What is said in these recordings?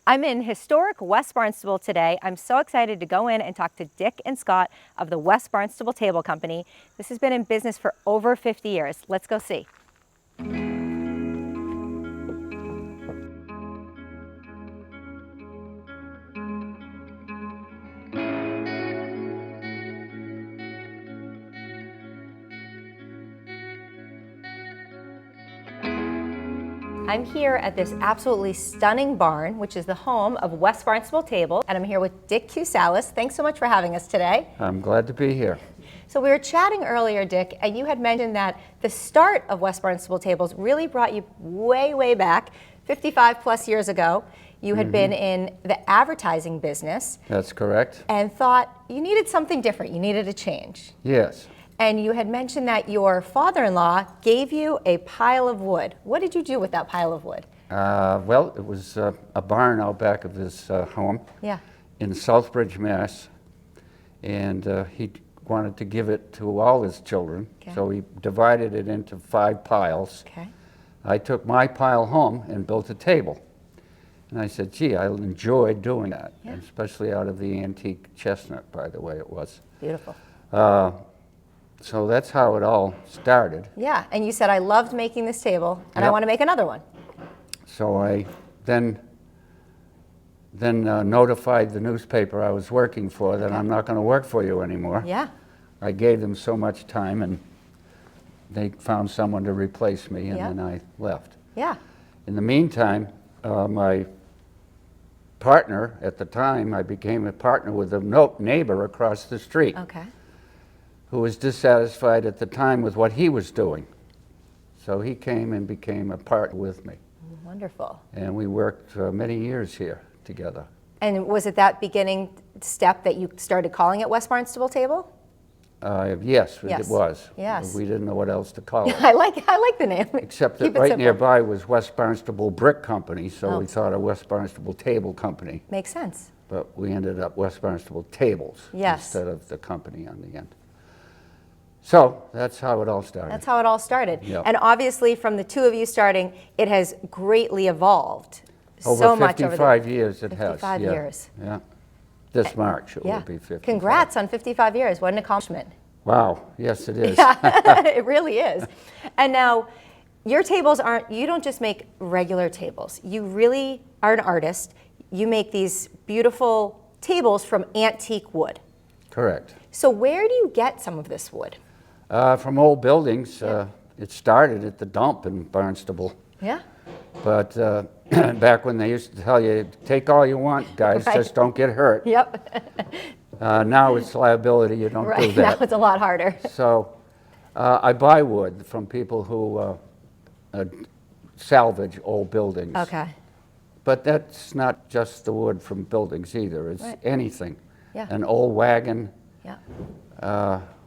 I'm in historic West Barnstable today. I'm so excited to go in and talk to Dick and Scott of the West Barnstable Table Company. This has been in business for over 50 years. Let's go see. I'm here at this absolutely stunning barn, which is the home of West Barnstable Tables, and I'm here with Dick Cusalis. Thanks so much for having us today. I'm glad to be here. So we were chatting earlier, Dick, and you had mentioned that the start of West Barnstable Tables really brought you way, way back, 55 plus years ago. You had been in the advertising business. That's correct. And thought you needed something different, you needed a change. Yes. And you had mentioned that your father-in-law gave you a pile of wood. What did you do with that pile of wood? Well, it was a barn out back of his home in Southbridge, Mass. And he wanted to give it to all his children. So he divided it into 5 piles. I took my pile home and built a table. And I said, gee, I enjoyed doing that, and especially out of the antique chestnut, by the way it was. Beautiful. So that's how it all started. Yeah, and you said, I loved making this table, and I want to make another one. So I then notified the newspaper I was working for that I'm not going to work for you anymore. I gave them so much time, and they found someone to replace me, and then I left. In the meantime, my partner at the time, I became a partner with a neighbor across the street. Who was dissatisfied at the time with what he was doing. So he came and became a partner with me. Wonderful. And we worked many years here together. And was it that beginning step that you started calling it West Barnstable Table? Yes, it was. We didn't know what else to call it. I like the name. Except that right nearby was West Barnstable Brick Company, so we thought of West Barnstable Table Company. Makes sense. But we ended up West Barnstable Tables instead of the company on the end. So that's how it all started. That's how it all started. And obviously from the two of you starting, it has greatly evolved. Over 55 years it has. 55 years. Yeah. This March it will be 55. Congrats on 55 years. What an accomplishment. Wow. Yes, it is. It really is. And now your tables you don't just make regular tables. You really are an artist. You make these beautiful tables from antique wood. Correct. So where do you get some of this wood? From old buildings. It started at the dump in Barnstable. But back when they used to tell you, take all you want, guys, just don't get hurt. Now it's liability, you don't do that. Now it's a lot harder. So I buy wood from people who salvage old buildings. But that's not just the wood from buildings either, it's anything. An old wagon,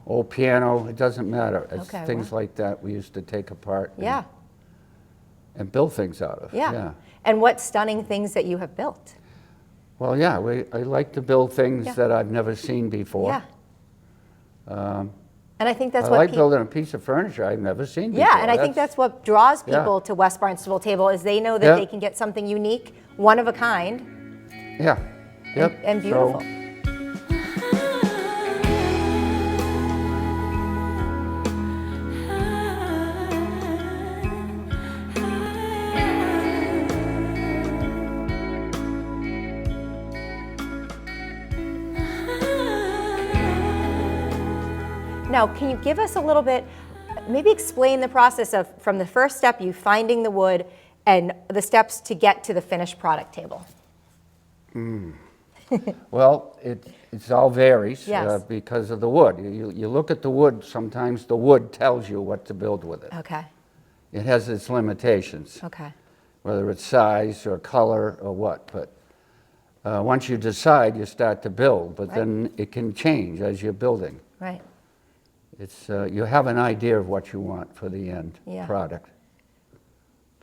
old piano, it doesn't matter. It's things like that we used to take apart and build things out of. And what stunning things that you have built. Well, I like to build things that I've never seen before. And I think that's I what like building a piece of furniture I've never seen before. And I think that's what draws people to West Barnstable Table is they know that they can get something unique, one of a kind. And beautiful. So, now, can you give us a little bit, maybe explain the process of from the first step, you finding the wood, and the steps to get to the finished product table? Well, it all varies because of the wood. You look at the wood, sometimes the wood tells you what to build with it. It has its limitations, whether it's size or color or what. But once you decide, you start to build, but then it can change as you're building. It's you have an idea of what you want for the end product,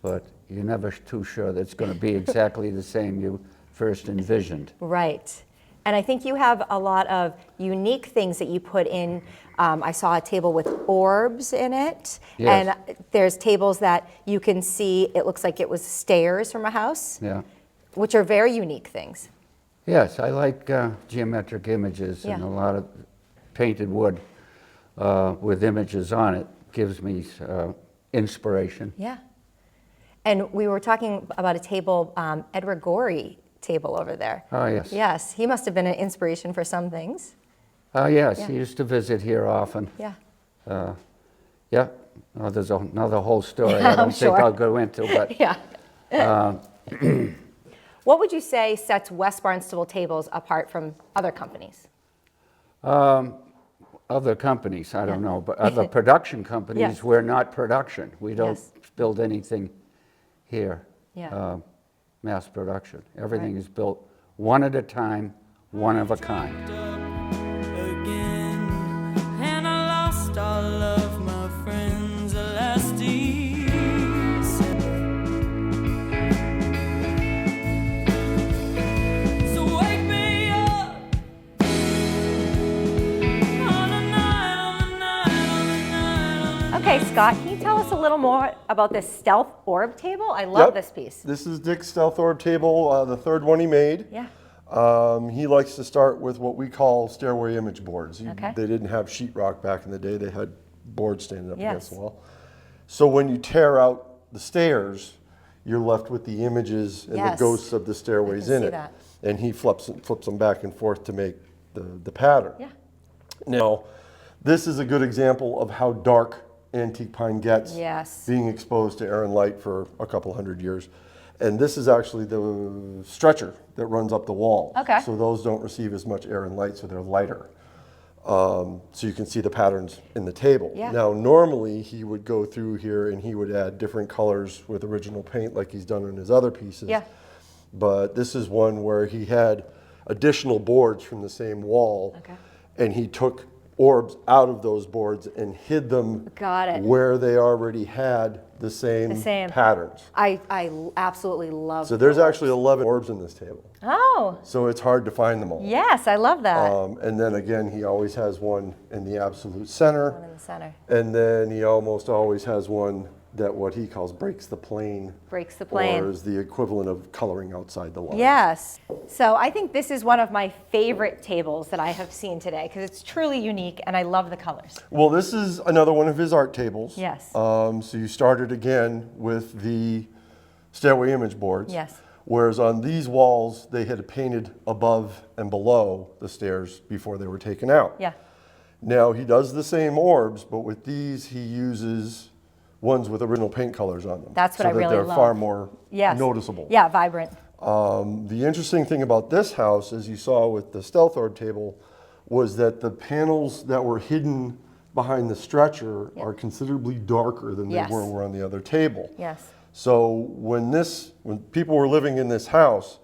but you're never too sure that it's going to be exactly the same you first envisioned. And I think you have a lot of unique things that you put in. I saw a table with orbs in it, and there's tables that you can see, it looks like it was stairs from a house. which are very unique things. Yes, I like geometric images, and a lot of painted wood with images on it gives me inspiration. Yeah. And we were talking about a table, Edward Gorey table over there. Oh, yes. Yes, he must have been an inspiration for some things. Oh, yes, he used to visit here often. Yeah. Yeah, oh, there's another whole story I don't think I'll go into, but... Yeah. What would you say sets West Barnstable Tables apart from other companies? Other companies, I don't know, but other production companies, we're not production. We don't build anything here, mass production. Everything is built one at a time, one of a kind. And I lost all of my friends last December. So wake me up on the night. Okay, Scott, can you tell us a little more about this stealth orb table? I love this piece. This is Dick's stealth orb table, the third one he made. Yeah. He likes to start with what we call stairway image boards. Okay. They didn't have sheetrock back in the day. They had boards standing up against the wall. So when you tear out the stairs, you're left with the images and the ghosts of the stairways in it. That. And he flips them back and forth to make the pattern. Yeah. Now, this is a good example of how dark antique pine gets being exposed to air and light for a couple hundred years. And this is actually the stretcher that runs up the wall. Okay. So those don't receive as much air and light, so they're lighter. So you can see the patterns in the table. Yeah. Now, normally he would go through here and he would add different colors with original paint like he's done in his other pieces. Yeah. But this is one where he had additional boards from the same wall. Okay. And he took orbs out of those boards and hid them where they already had the same patterns. I absolutely love So there's actually 11 orbs in this table. Oh. So it's hard to find them all. Yes, I love that. And then again, he always has one in the absolute center. One in the center. And then he almost always has one that what he calls breaks the plane. Breaks the plane. Or is the equivalent of coloring outside the line. Yes. So I think this is one of my favorite tables that I have seen today because it's truly unique and I love the colors. Well, this is another one of his art tables. Yes. So you started again with the stairway image boards. Yes. Whereas on these walls, they had painted above and below the stairs before they were taken out. Yeah. Now he does the same orbs, but with these he uses ones with original paint colors on them. That's what I really love. So that they're far more noticeable. Yeah, vibrant. The interesting thing about this house, as you saw with the stealth orb table, was that the panels that were hidden behind the stretcher are considerably darker than they were on the other table. Yes. So when people were living in this house,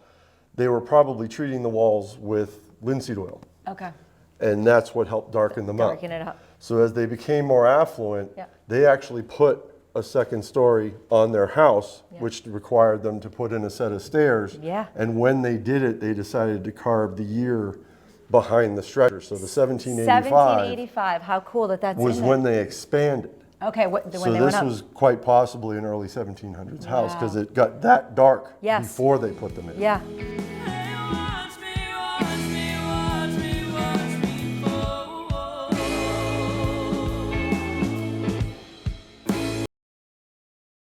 they were probably treating the walls with linseed oil. Okay. And that's what helped darken them up. Darken it up. So as they became more affluent, they actually put a second story on their house, which required them to put in a set of stairs. Yeah. And when they did it, they decided to carve the year behind the stretcher. So the 1785. 1785. How cool that that's was in there. when they expanded. Okay, when So they went this up. was quite possibly an early 1700s house because it got that dark before they put them in. Yeah.